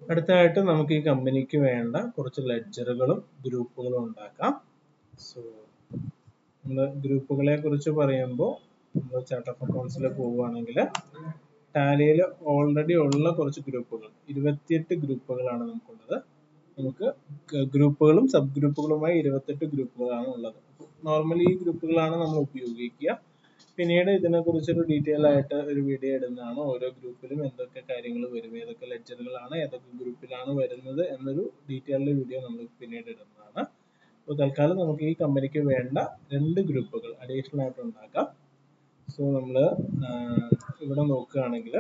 അടുത്തതായിട്ട് നമുക്ക് ഈ കമ്പനിക്ക് വേണ്ട കുറച്ച് ലെഡ്ജറുകളും ഗ്രൂപ്പുകളും ഉണ്ടാക്കാം. സോ നമ്മൾ ഗ്രൂപ്പുകളെ കുറിച്ച് പറയുമ്പോൾ നമ്മൾ ചാർട്ട് ഓഫ് അക്കൗണ്ട്സിൽ പോവുകയാണെങ്കിൽ ടാലിയിൽ ഓൾറെഡി ഉള്ള കുറച്ച് ഗ്രൂപ്പുകൾ 28 ഗ്രൂപ്പുകളാണ് നമുക്കുള്ളത്. നമുക്ക് ഗ്രൂപ്പുകളും സബ് ഗ്രൂപ്പുകളുമായി 28 ഗ്രൂപ്പുകളാണ് ഉള്ളത്. നോർമലി ഈ ഗ്രൂപ്പുകളാണ് നമ്മൾ ഉപയോഗിക്കുക. പിന്നീട് ഇതിനെക്കുറിച്ചൊരു ഡീറ്റെയിൽ ആയിട്ട് ഒരു വീഡിയോ ഇടുന്നതാണ്. ഓരോ ഗ്രൂപ്പിലും എന്തൊക്കെ കാര്യങ്ങൾ വരും, ഏതൊക്കെ ലെഡ്ജറുകളാണ് ഏതൊക്കെ ഗ്രൂപ്പിലാണ് വരുന്നത് എന്നൊരു ഡീറ്റെയിൽഡ് വീഡിയോ നമ്മൾ പിന്നീട് ഇടുന്നതാണ്. അപ്പോൾ തൽക്കാലം നമുക്ക് ഈ കമ്പനിക്ക് വേണ്ട 2 ഗ്രൂപ്പുകൾ അഡീഷണൽ ആയിട്ട് ഉണ്ടാക്കാം. സോ നമ്മൾ ഇവിടെ നോക്കുകയാണെങ്കിൽ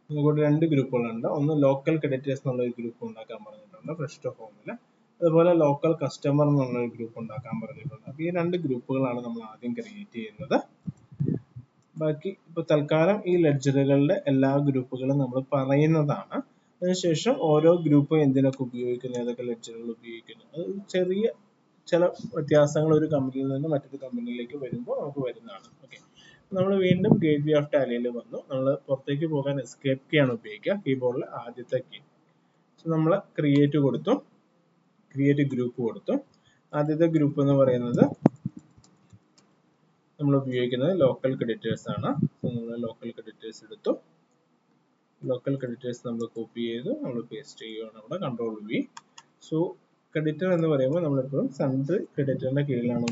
നമുക്കിവിടെ 2 ഗ്രൂപ്പുകളുണ്ട്. ഒന്ന് ലോക്കൽ ക്രെഡിറ്റേഴ്സ് എന്നുള്ള ഒരു ഗ്രൂപ്പ് ഉണ്ടാക്കാൻ പറഞ്ഞിട്ടുണ്ട് ഫ്രഷ് ടു ഹോമിൽ. അതുപോലെ ലോക്കൽ കസ്റ്റമർ എന്നുള്ള ഒരു ഗ്രൂപ്പ് ഉണ്ടാക്കാൻ പറഞ്ഞിട്ടുണ്ട്. അപ്പോൾ ഈ 2 ഗ്രൂപ്പുകളാണ് നമ്മൾ ആദ്യം ക്രിയേറ്റ് ചെയ്യുന്നത്. ബാക്കി ഇപ്പോൾ തൽക്കാലം ഈ ലെഡ്ജറുകളുടെ എല്ലാ ഗ്രൂപ്പുകളും നമ്മൾ പറയുന്നതാണ്. അതിനുശേഷം ഓരോ ഗ്രൂപ്പും എന്തിനൊക്കെ ഉപയോഗിക്കുന്നു, ഏതൊക്കെ ലെഡ്ജറുകൾ ഉപയോഗിക്കുന്നു, അത് ചെറിയ ചില വ്യത്യാസങ്ങൾ ഒരു കമ്പനിയിൽ നിന്ന് മറ്റൊരു കമ്പനിയിലേക്ക് വരുമ്പോൾ നമുക്ക് വരുന്നതാണ്. ഓക്കെ, നമ്മൾ വീണ്ടും ഗേറ്റ്വേ ഓഫ് ടാലിയിൽ വന്നു. നമ്മൾ പുറത്തേക്ക് പോകാൻ എസ്കേപ്പ് കീ ആണ് ഉപയോഗിക്കുക, കീബോർഡിൽ ആദ്യത്തെ കീ. സോ നമ്മൾ ക്രിയേറ്റ് കൊടുത്തു, ക്രിയേറ്റ് ഗ്രൂപ്പ് കൊടുത്തു. ആദ്യത്തെ ഗ്രൂപ്പ് എന്ന് പറയുന്നത് നമ്മൾ ഉപയോഗിക്കുന്നത് ലോക്കൽ ക്രെഡിറ്റേഴ്സ് ആണ്. സോ നമ്മൾ ലോക്കൽ ക്രെഡിറ്റേഴ്സ് എടുത്തു. ലോക്കൽ ക്രെഡിറ്റേഴ്സ് നമ്മൾ കോപ്പി ചെയ്തു, നമ്മൾ പേസ്റ്റ് ചെയ്യുകയാണ് അവിടെ, കൺട്രോൾ വി. സോ ക്രെഡിറ്റർ എന്ന് പറയുമ്പോൾ നമ്മളെപ്പോഴും സെൻട്രൽ ക്രെഡിറ്ററിന്റെ കീഴിലാണ്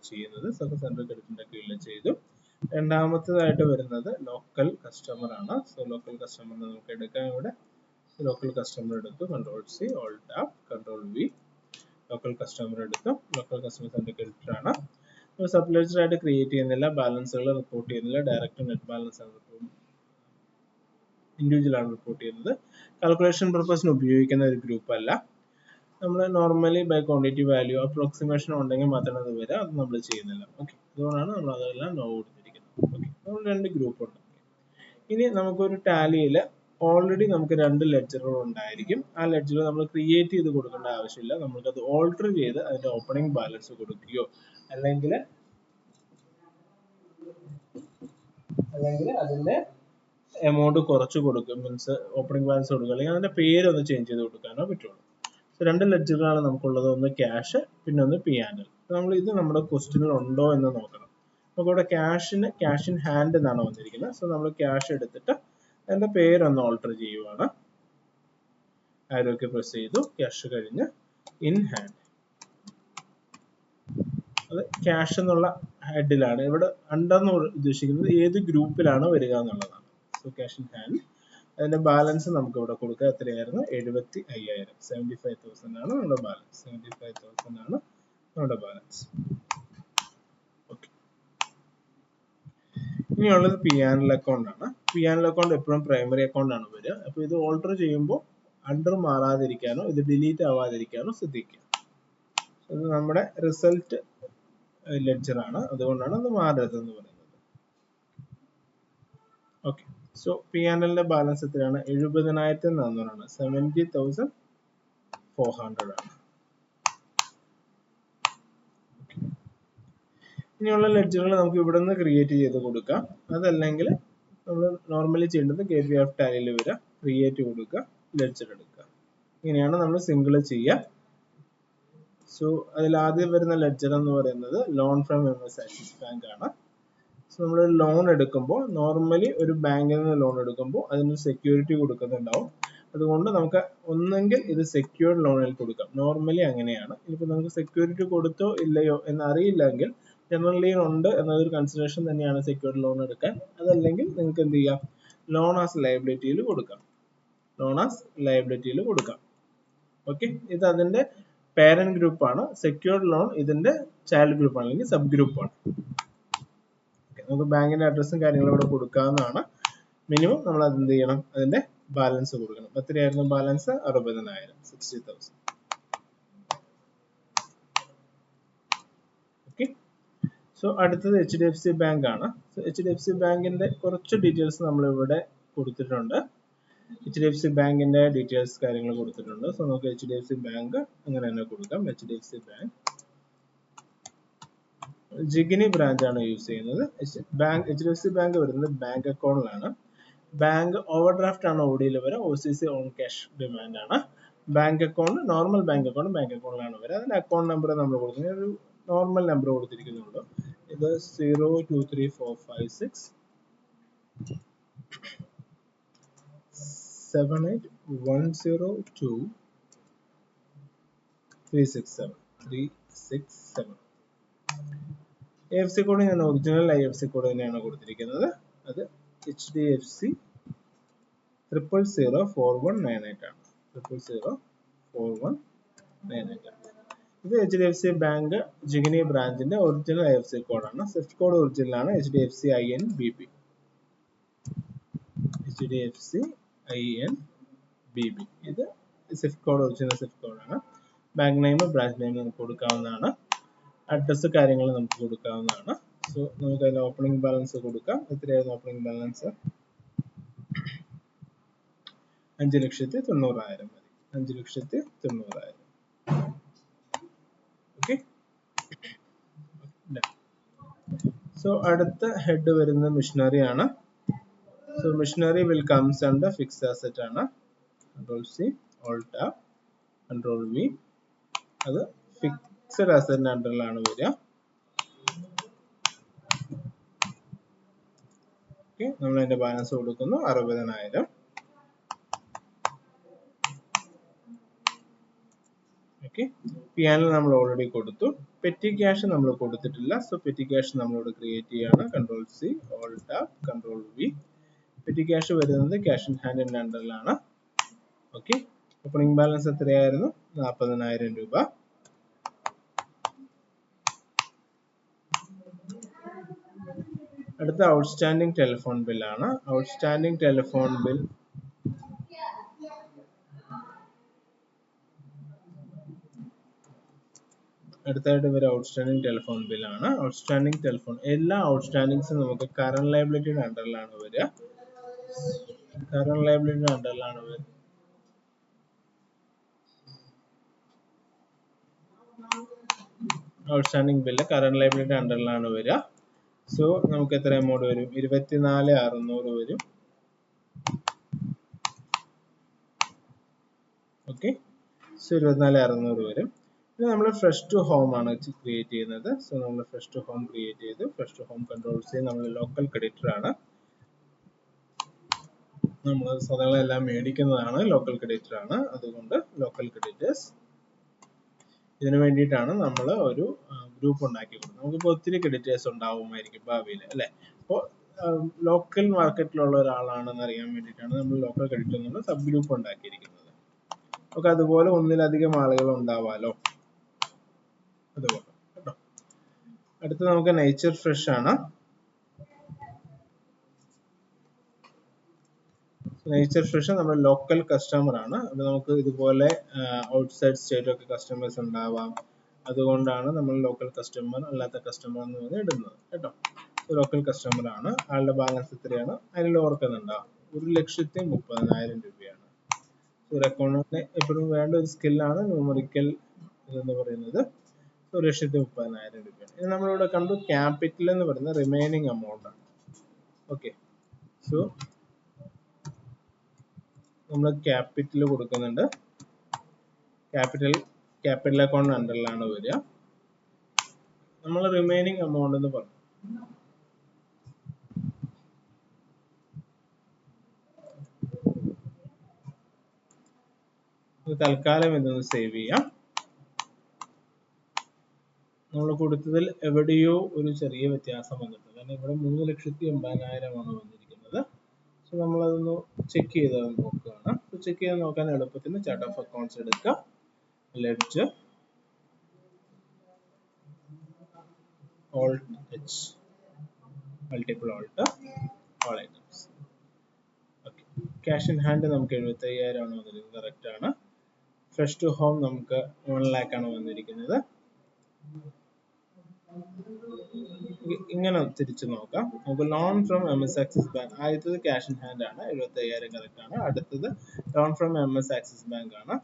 ചെയ്യുന്നത്. സോ സെൻട്രൽ ക്രെഡിറ്ററിന്റെ കീഴിൽ ചെയ്തു. രണ്ടാമത്തേതായിട്ട് വരുന്നത് ലോക്കൽ കസ്റ്റമർ ആണ്. സോ ലോക്കൽ കസ്റ്റമർ നമുക്ക് എടുക്കാം ഇവിടെ. ലോക്കൽ കസ്റ്റമർ എടുത്തു, control C, alt tab, control V. Local customer എടുത്തു. ലോക്കൽ കസ്റ്റമർ സെൻട്രൽ ക്രെഡിറ്റർ ആണ്. സബ് ലെഡ്ജർ ആയിട്ട് ക്രിയേറ്റ് ചെയ്യുന്നില്ല, ബാലൻസുകൾ റിപ്പോർട്ട് ചെയ്യുന്നില്ല, ഡയറക്റ്റ് നെറ്റ് ബാലൻസ് ആണ് ഇൻഡിവിജ്വൽ ആണ് റിപ്പോർട്ട് ചെയ്യുന്നത്. കാൽക്കുലേഷൻ പർപ്പസിന് ഉപയോഗിക്കുന്ന ഒരു ഗ്രൂപ്പ് അല്ല. നമ്മൾ normally by quantity value approximation ഉണ്ടെങ്കിൽ മാത്രമേ അത് വരാം, അത് നമ്മൾ ചെയ്യുന്നില്ല. ഓക്കെ, അതുകൊണ്ടാണ് നമ്മൾ അതെല്ലാം നോ കൊടുത്തിരിക്കുന്നത്. ഓക്കെ, നമ്മൾ 2 ഗ്രൂപ്പ് ഉണ്ട്. ഇനി നമുക്കൊരു ടാലിയിൽ ഓൾറെഡി നമുക്ക് 2 ലെഡ്ജറുകൾ ഉണ്ടായിരിക്കും. ആ ലെഡ്ജർ നമ്മൾ ക്രിയേറ്റ് ചെയ്ത് കൊടുക്കേണ്ട ആവശ്യമില്ല. നമുക്കത് ഓൾട്ടർ ചെയ്ത് അതിന്റെ ഓപ്പണിംഗ് ബാലൻസ് കൊടുക്കുകയോ അല്ലെങ്കിൽ അതിന്റെ എമൗണ്ട് കുറച്ച് കൊടുക്കും, മീൻസ് ഓപ്പണിംഗ് ബാലൻസ് കൊടുക്കുക, അല്ലെങ്കിൽ അതിന്റെ പേരൊന്ന് ചേഞ്ച് ചെയ്ത് കൊടുക്കാനോ പറ്റുള്ളൂ. സോ 2 ലെഡ്ജറുകളാണ് നമുക്കുള്ളത്, ഒന്ന് ക്യാഷ് പിന്നെ ഒന്ന് P&L. നമ്മൾ ഇത് നമ്മുടെ ക്വസ്റ്റ്യനിൽ ഉണ്ടോ എന്ന് നോക്കണം. നമുക്കിവിടെ ക്യാഷ് ഇൻ ഹാൻഡ് എന്നാണ് വന്നിരിക്കുന്നത്. സോ നമ്മൾ ക്യാഷ് എടുത്തിട്ട് അതിന്റെ പേരൊന്ന് ഓൾട്ടർ ചെയ്യുവാണ്. ആരോഗ്യ പ്രസ് ചെയ്തു, ക്യാഷ് കഴിഞ്ഞ് ഇൻ ഹാൻഡ്. അത് ക്യാഷ് എന്നുള്ള ഹെഡിലാണ്. ഇവിടെ അണ്ടർ എന്ന് ഉദ്ദേശിക്കുന്നത് ഏത് ഗ്രൂപ്പിലാണ് വരിക എന്നുള്ളതാണ്. So cash in hand. അതിന്റെ ബാലൻസ് നമുക്ക് ഇവിടെ കൊടുക്കുക. എത്രയായിരുന്നു? 75,000. 75,000 ആണ് നമ്മുടെ ബാലൻസ്. 75,000 ആണ് നമ്മുടെ ബാലൻസ്. ഓക്കെ, ഇനിയുള്ളത് P&L അക്കൗണ്ട് ആണ്. P&L അക്കൗണ്ട് എപ്പോഴും പ്രൈമറി അക്കൗണ്ട് ആണ് വരിക. അപ്പോൾ ഇത് ഓൾട്ടർ ചെയ്യുമ്പോൾ അണ്ടർ മാറാതിരിക്കാനോ ഇത് ഡിലീറ്റ് ആവാതിരിക്കാനോ ശ്രദ്ധിക്കുക. ഇത് നമ്മുടെ റിസൾട്ട് ലെഡ്ജർ ആണ്, അതുകൊണ്ടാണ് അത് മാറരുതെന്ന് പറയുന്നത്. ഓക്കെ, സോ P&L ബാലൻസ് എത്രയാണ്? 70,400 ആണ്. 70,400 ആണ്. ഇനിയുള്ള ലെഡ്ജറുകൾ നമുക്ക് ഇവിടെ നിന്ന് ക്രിയേറ്റ് ചെയ്ത് കൊടുക്കാം. അതല്ലെങ്കിൽ നമ്മൾ നോർമലി ചെയ്യേണ്ടത് ഗേറ്റ്വേ ഓഫ് ടാലിയിൽ വരിക, ക്രിയേറ്റ് കൊടുക്കുക, ലെഡ്ജർ എടുക്കുക. ഇങ്ങനെയാണ് നമ്മൾ സിംഗിൾ ചെയ്യുക. സോ അതിൽ ആദ്യം വരുന്ന ലെഡ്ജർ എന്ന് പറയുന്നത് loan from MS Axis bank ആണ്. സോ നമ്മൾ ലോൺ എടുക്കുമ്പോൾ നോർമലി ഒരു ബാങ്കിൽ നിന്ന് ലോൺ എടുക്കുമ്പോൾ അതിന് സെക്യൂരിറ്റി കൊടുക്കുന്നുണ്ടാവും. അതുകൊണ്ട് നമുക്ക് ഒന്നെങ്കിൽ ഇത് സെക്യൂർഡ് ലോണിൽ കൊടുക്കാം. നോർമലി അങ്ങനെയാണ്. ഇനിയിപ്പോൾ നമുക്ക് സെക്യൂരിറ്റി കൊടുത്തോ ഇല്ലയോ എന്ന് അറിയില്ലെങ്കിൽ ജനറൽ ലീൻ ഉണ്ട് എന്നതൊരു കൺസിഡറേഷൻ തന്നെയാണ് സെക്യൂർഡ് ലോൺ എടുക്കാൻ. അതല്ലെങ്കിൽ നിങ്ങൾക്ക് എന്ത് ചെയ്യാം? ലോൺ ആസ് ലയബിലിറ്റിയിൽ കൊടുക്കാം. ലോൺ ആസ് ലയബിലിറ്റിയിൽ കൊടുക്കാം. ഓക്കെ, ഇത് അതിന്റെ പേരന്റ് ഗ്രൂപ്പ് ആണ്. സെക്യൂർഡ് ലോൺ ഇതിന്റെ ചൈൽഡ് ഗ്രൂപ്പ് ആണ്, അല്ലെങ്കിൽ സബ് ഗ്രൂപ്പ് ആണ്. നമുക്ക് ബാങ്കിന്റെ അഡ്രസ്സും കാര്യങ്ങളും ഇവിടെ കൊടുക്കാവുന്നതാണ്. മിനിമം നമ്മൾ അത് എന്ത് ചെയ്യണം? അതിന്റെ ബാലൻസ് കൊടുക്കണം. എത്രയായിരുന്നു ബാലൻസ്? 60,000, 60,000. ഓക്കെ, സോ അടുത്തത് HDFC ബാങ്ക് ആണ്. സോ HDFC ബാങ്കിന്റെ കുറച്ച് ഡീറ്റെയിൽസ് നമ്മൾ ഇവിടെ കൊടുത്തിട്ടുണ്ട്. HDFC ബാങ്കിന്റെ ഡീറ്റെയിൽസ് കാര്യങ്ങൾ കൊടുത്തിട്ടുണ്ട്. സോ നമുക്ക് HDFC ബാങ്ക് അങ്ങനെ തന്നെ കൊടുക്കാം. HDFC ബാങ്ക് ജിഗിനി ബ്രാഞ്ച് ആണ് യൂസ് ചെയ്യുന്നത്. HDFC ബാങ്ക് വരുന്നത് ബാങ്ക് അക്കൗണ്ടിലാണ്. ബാങ്ക് ഓവർ ഡ്രാഫ്റ്റ് ആണ് OD യിൽ വരിക. OCC ഓൺ ക്യാഷ് ഡിമാൻഡ് ആണ്. ബാങ്ക് അക്കൗണ്ട് നോർമൽ ബാങ്ക് അക്കൗണ്ടിലാണ് വരിക. അതിന്റെ അക്കൗണ്ട് നമ്പർ നമ്മൾ കൊടുക്കുന്നത് ഒരു നോർമൽ നമ്പർ കൊടുത്തിരിക്കുന്നുള്ളൂ. ഇത് 023456 78102367. IFSC കോഡ് ഞാൻ ഒറിജിനൽ IFSC കോഡ് തന്നെയാണ് കൊടുത്തിരിക്കുന്നത്. അത് HDFC 0004198 ആണ്. 0004198 ആണ്. ഇത് HDFC ബാങ്ക് ജിഗ്നി ബ്രാഞ്ചിന്റെ ഒറിജിനൽ IFSC കോഡാണ്. സ്വിഫ്റ്റ് കോഡ് ഒറിജിനൽ ആണ്. HDFC INBB. HDFC INBB. ഇത് സ്വിഫ്റ്റ് കോഡ് ഒറിജിനൽ സ്വിഫ്റ്റ് കോഡാണ്. ബാങ്ക് നെയിം ബ്രാഞ്ച് നെയിം നമുക്ക് കൊടുക്കാവുന്നതാണ്. അഡ്രസ്സ് കാര്യങ്ങൾ നമുക്ക് കൊടുക്കാവുന്നതാണ്. സോ നമുക്ക് അതിന്റെ ഓപ്പണിംഗ് ബാലൻസ് കൊടുക്കാം. എത്രയായിരുന്നു ഓപ്പണിംഗ് ബാലൻസ്? 5,90,000 മതി. 5,90,000. ഓക്കെ. സോ അടുത്ത ഹെഡ് വരുന്ന മിഷനറി ആണ്. So machinery will comes under fixed asset ആണ്. Control C, Alt Tab, Control V. അത് ഫിക്സ്ഡ് അസറ്റിന്റെ അണ്ടറിലാണ് വരിക. ഓക്കെ, നമ്മൾ അതിന്റെ ബാലൻസ് കൊടുക്കുന്നു 60,000. ഓക്കെ, പിയാനൽ നമ്മൾ ഓൾറെഡി കൊടുത്തു. പെറ്റി ക്യാഷ് നമ്മൾ കൊടുത്തിട്ടില്ല. സോ പെറ്റി ക്യാഷ് നമ്മളിവിടെ ക്രിയേറ്റ് ചെയ്യാണ്. Control C, Alt Tab, Control V. Petty cash വരുന്നത് ക്യാഷ് ഇൻ ഹാൻഡിന്റെ അണ്ടറിലാണ്. ഓക്കെ, ഓപ്പണിംഗ് ബാലൻസ് എത്രയായിരുന്നു? 40,000 രൂപ. അടുത്ത ഔട്ട്സ്റ്റാൻഡിംഗ് ടെലിഫോൺ ബില്ലാണ്. ഔട്ട്സ്റ്റാൻഡിംഗ് ടെലിഫോൺ ബിൽ അടുത്തായിട്ട് വരെ ഔട്ട്സ്റ്റാൻഡിംഗ് ടെലിഫോൺ ബില്ലാണ്. ഔട്ട്സ്റ്റാൻഡിംഗ് ടെലിഫോൺ എല്ലാ ഔട്ട്സ്റ്റാൻഡിങ്സും നമുക്ക് കറന്റ് ലയബിലിറ്റിയുടെ അണ്ടറിലാണ് വരിക. കറന്റ് ലയബിലിറ്റിയുടെ അണ്ടറിലാണ് വരിക. ഔട്ട്സ്റ്റാൻഡിംഗ് ബില്ല് കറന്റ് ലയബിലിറ്റി അണ്ടറിലാണ് വരിക. സോ നമുക്ക് എത്ര എമൗണ്ട് വരും? 24,600 വരും. ഓക്കെ, സോ 24,600 വരും. ഇത് നമ്മൾ ഫ്രഷ് ടു ഹോം ആണ് ക്രിയേറ്റ് ചെയ്യുന്നത്. സോ നമ്മൾ ഫ്രഷ് ടു ഹോം ക്രിയേറ്റ് ചെയ്തു. ഫ്രഷ് ടു ഹോം കൺട്രോൾ ചെയ്ത് നമ്മൾ ലോക്കൽ ക്രെഡിറ്റർ ആണ്. നമ്മൾ സാധനങ്ങളെല്ലാം മേടിക്കുന്നതാണ്, ലോക്കൽ ക്രെഡിറ്റർ ആണ്. അതുകൊണ്ട് ലോക്കൽ ക്രെഡിറ്റേഴ്സ്. ഇതിനു വേണ്ടിയിട്ടാണ് നമ്മൾ ഒരു ഗ്രൂപ്പ് ഉണ്ടാക്കി കൊടുക്കുന്നത്. നമുക്കിപ്പോൾ ഒത്തിരി ക്രെഡിറ്റേഴ്സ് ഉണ്ടാവുമായിരിക്കും ഭാവിയിൽ, അല്ലെ? അപ്പോൾ ലോക്കൽ മാർക്കറ്റിലുള്ള ഒരാളാണെന്ന് അറിയാൻ വേണ്ടിയിട്ടാണ് നമ്മൾ ലോക്കൽ ക്രെഡിറ്റർ എന്നുള്ള സബ് ഗ്രൂപ്പ് ഉണ്ടാക്കിയിരിക്കുന്നത്. ഒക്കെ അതുപോലെ ഒന്നിലധികം ആളുകൾ ഉണ്ടാവാലോ, അതുപോലെ കേട്ടോ. അടുത്ത് നമുക്ക് നേച്ചർ ഫ്രഷ് ആണ്. നേച്ചർ ഫ്രഷ് നമ്മുടെ ലോക്കൽ കസ്റ്റമർ ആണ്. അത് നമുക്ക് ഇതുപോലെ ഔട്ട്സൈഡ് സ്റ്റേറ്റ് ഒക്കെ കസ്റ്റമേഴ്സ് ഉണ്ടാവാം. അതുകൊണ്ടാണ് നമ്മൾ ലോക്കൽ കസ്റ്റമർ അല്ലാത്ത കസ്റ്റമർ എന്ന് പറഞ്ഞ് ഇടുന്നത് കേട്ടോ. ലോക്കൽ കസ്റ്റമർ ആണ്. ആളുടെ ബാലൻസ് എത്രയാണ്? അതിൽ ഓർക്കുന്നുണ്ടോ? 1,30,000 രൂപയാണ്. ഒരു അക്കൗണ്ടിന് എപ്പോഴും വേണ്ട ഒരു സ്കില്ലാണ് ന്യൂമറിക്കൽ എന്ന് പറയുന്നത്. 1,30,000 രൂപയാണ്. ഇത് നമ്മളിവിടെ കണ്ടു ക്യാപിറ്റൽ എന്ന് പറയുന്നത് റിമൈനിങ് എമൗണ്ട് ആണ്. ഓക്കെ, സോ നമ്മൾ ക്യാപിറ്റൽ കൊടുക്കുന്നുണ്ട്. ക്യാപിറ്റൽ അക്കൗണ്ട് അണ്ടറിലാണ് വരിക. നമ്മൾ റിമൈനിങ് എമൗണ്ട് എന്ന് പറഞ്ഞു. തൽക്കാലം ഇതൊന്ന് സേവ് ചെയ്യാം. നമ്മൾ കൊടുത്തതിൽ എവിടെയോ ഒരു ചെറിയ വ്യത്യാസം വന്നിട്ടുണ്ട്. കാരണം ഇവിടെ 3,80,000 ആണ് വന്നിരിക്കുന്നത്. സോ നമ്മളതൊന്ന് ചെക്ക് ചെയ്ത് നോക്കുകയാണ്. ചെക്ക് ചെയ്ത് നോക്കാൻ എളുപ്പത്തിന് ചാർട്ട് ഓഫ് അക്കൗണ്ട്സ് എടുക്കുക. Ledger Alt H multiple Alt all items. Okay, cash in hand നമുക്ക് 75,000 ആണ് വന്നിരിക്കുന്നത്. കറക്റ്റ് ആണ്. ഫ്രഷ് ടു ഹോം നമുക്ക് 1 lakh ആണ് വന്നിരിക്കുന്നത്. ഇങ്ങനെ തിരിച്ചു നോക്കാം. നമുക്ക് loan from MS Axis bank. ആദ്യത്തത് ക്യാഷ് ഇൻ ഹാൻഡ് ആണ്, 75,000 കറക്റ്റ് ആണ്. അടുത്തത് loan from MS Axis bank ആണ്.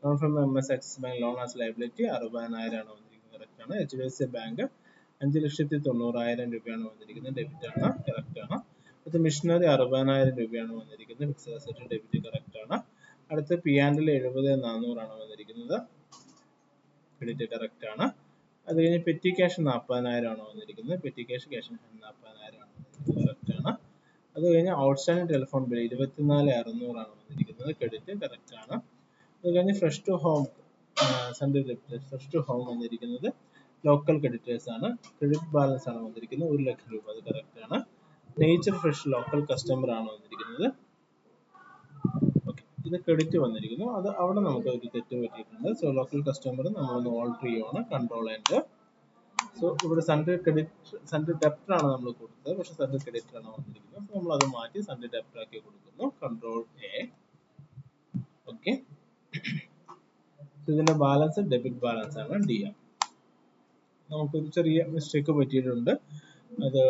Loan from MS Axis bank loan as liability 60,000 ആണ് വന്നിരിക്കുന്നത്. കറക്റ്റ് ആണ്. HDFC ബാങ്ക് 5,90,000 രൂപയാണ് വന്നിരിക്കുന്നത്. ഡെബിറ്റ് ആണ്, കറക്റ്റ് ആണ്. അടുത്ത മിഷനറി 60,000 രൂപയാണ് വന്നിരിക്കുന്നത്. ഫിക്സഡ് അസറ്റ് ഡെബിറ്റ് കറക്റ്റ് ആണ്. അടുത്ത പി ആൻഡിൽ 70,400 ആണ് വന്നിരിക്കുന്നത്. ക്രെഡിറ്റ് കറക്റ്റ് ആണ്. അത് കഴിഞ്ഞ് പെറ്റി ക്യാഷ് 40,000 ആണ് വന്നിരിക്കുന്നത്. പെറ്റി ക്യാഷ് 40,000 ആണ് കറക്റ്റ് ആണ്. അത് കഴിഞ്ഞ് ഔട്ട്സ്റ്റാൻഡിംഗ് ടെലിഫോൺ ബിൽ 24,600 ആണ് വന്നിരിക്കുന്നത്. ക്രെഡിറ്റ് കറക്റ്റ് ആണ്. അത് കഴിഞ്ഞ് fresh to home fresh to home വന്നിരിക്കുന്നത് ലോക്കൽ ക്രെഡിറ്റേഴ്സ് ആണ്. ക്രെഡിറ്റ് ബാലൻസ് ആണ് വന്നിരിക്കുന്നത് 1,00,000 രൂപ. അത് കറക്റ്റ് ആണ്. നേച്ചർ ഫ്രഷ് ലോക്കൽ കസ്റ്റമർ ആണ് വന്നിരിക്കുന്നത്. ഓക്കെ, ഇത് ക്രെഡിറ്റ് വന്നിരിക്കുന്നു. അത് അവിടെ നമുക്ക് ഒരു തെറ്റ് പറ്റിയിട്ടുണ്ട്. സോ ലോക്കൽ കസ്റ്റമർ നമ്മളൊന്ന് ഓൾട്ടർ ചെയ്യുവാണ്. കൺട്രോൾ ആൻഡ് സോ ഇവിടെ സൺഡേ ഡെപ്റ്റർ ആണ് നമ്മൾ കൊടുത്തത്, പക്ഷെ സൺഡേ ക്രെഡിറ്റർ ആണ് വന്നിരിക്കുന്നത്. സോ നമ്മൾ അത് മാറ്റി സൺഡേ ഡെപ്റ്റർ ആക്കി കൊടുക്കുന്നു. Control A. ഓക്കെ, ഇതിന്റെ ബാലൻസ് ഡെബിറ്റ് ബാലൻസ് ആണ്, ഡി ആണ്. നമുക്കൊരു ചെറിയ മിസ്റ്റേക്ക് പറ്റിയിട്ടുണ്ട്. അത്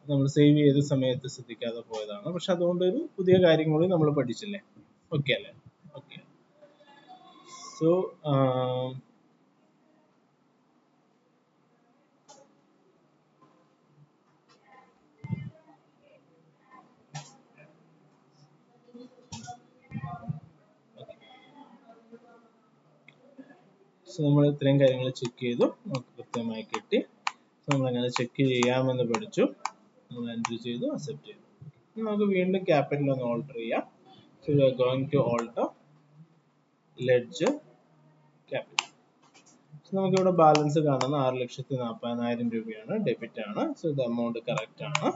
നമ്മൾ സേവ് ചെയ്ത സമയത്ത് ശ്രദ്ധിക്കാതെ പോയതാണ്. പക്ഷെ അതുകൊണ്ട് ഒരു പുതിയ കാര്യം കൂടി നമ്മൾ പഠിച്ചില്ലേ? ഓക്കെ അല്ലേ? ഓക്കെ. സോ നമ്മൾ ഇത്രയും കാര്യങ്ങൾ ചെക്ക് ചെയ്തു, നമുക്ക് കൃത്യമായി കിട്ടി. നമ്മൾ എങ്ങനെ ചെക്ക് ചെയ്യാമെന്ന് പഠിച്ചു. നമ്മൾ എൻട്രി ചെയ്തു, അക്സെപ്റ്റ് ചെയ്തു. നമുക്ക് വീണ്ടും ക്യാപിറ്റൽ ഒന്ന് ഓൾട്ടർ ചെയ്യാം. So we are going to alter ledger capital. So നമുക്കിവിടെ ബാലൻസ് കാണുന്ന 6,40,000 രൂപയാണ്, ഡെബിറ്റ് ആണ്. സോ ഇത് എമൗണ്ട് കറക്റ്റ് ആണ്.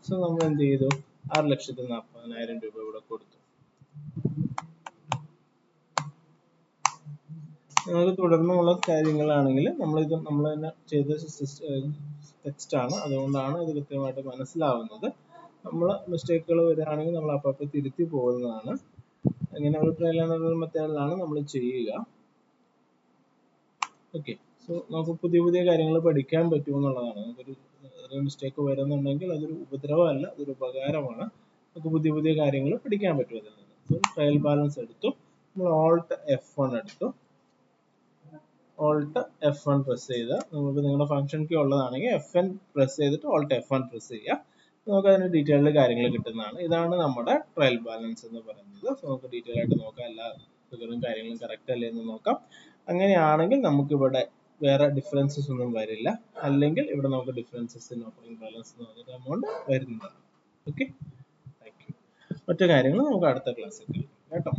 സോ നമ്മൾ എന്ത് ചെയ്തു? 6,40,000 രൂപ ഇവിടെ കൊടുത്തു. നമുക്ക് തുടർന്നുള്ള കാര്യങ്ങളാണെങ്കിൽ നമ്മൾ തന്നെ ചെയ്ത ടെക്സ്റ്റ് ആണ്, അതുകൊണ്ടാണ് ഇത് കൃത്യമായിട്ട് മനസ്സിലാവുന്നത്. നമ്മൾ മിസ്റ്റേക്കുകൾ വരികയാണെങ്കിൽ നമ്മൾ അപ്പോൾ തിരുത്തി പോകുന്നതാണ്. അങ്ങനെ ഒരു ട്രയൽ ആൻഡ് എറർ മെത്തേഡിലാണ് നമ്മൾ ചെയ്യുക. ഓക്കെ, സോ നമുക്ക് പുതിയ പുതിയ കാര്യങ്ങൾ പഠിക്കാൻ പറ്റുമെന്നുള്ളതാണ്. നമുക്കൊരു മിസ്റ്റേക്ക് വരുന്നുണ്ടെങ്കിൽ അതൊരു ഉപദ്രവമല്ല, അതൊരു ഉപകാരമാണ്. നമുക്ക് പുതിയ പുതിയ കാര്യങ്ങൾ പഠിക്കാൻ പറ്റും അതിൽ നിന്ന്. സോ ട്രയൽ ബാലൻസ് എടുത്തു, നമ്മൾ ഓൾട്ട് F1 എടുത്തു. ഓൾട്ട് F1 പ്രസ് ചെയ്ത് നമുക്ക് നിങ്ങളുടെ ഫംഗ്ഷൻ കീ ഉള്ളതാണെങ്കിൽ F1 പ്രസ് ചെയ്തിട്ട് ഓൾട്ട് F1 പ്രസ് ചെയ്യുക. നമുക്ക് അതിന് ഡീറ്റെയിൽഡ് കാര്യങ്ങൾ കിട്ടുന്നതാണ്. ഇതാണ് നമ്മുടെ ട്രയൽ ബാലൻസ് എന്ന് പറയുന്നത്. സോ നമുക്ക് ഡീറ്റെയിൽ ആയിട്ട് നോക്കാം, എല്ലാ ഫിഗറും കാര്യങ്ങളും കറക്റ്റ് അല്ലേ എന്ന് നോക്കാം. അങ്ങനെയാണെങ്കിൽ നമുക്ക് ഇവിടെ വേറെ ഡിഫറൻസസ് ഒന്നും വരില്ല. അല്ലെങ്കിൽ ഇവിടെ നമുക്ക് ഡിഫറൻസസ് ഇൻ ഓപ്പണിംഗ് ബാലൻസ് എന്ന് പറഞ്ഞിട്ട് എമൗണ്ട് വരുന്നതാണ്. Okay, thank you. മറ്റു കാര്യങ്ങൾ നമുക്ക് അടുത്ത ക്ലാസ്സിൽ കേട്ടോ.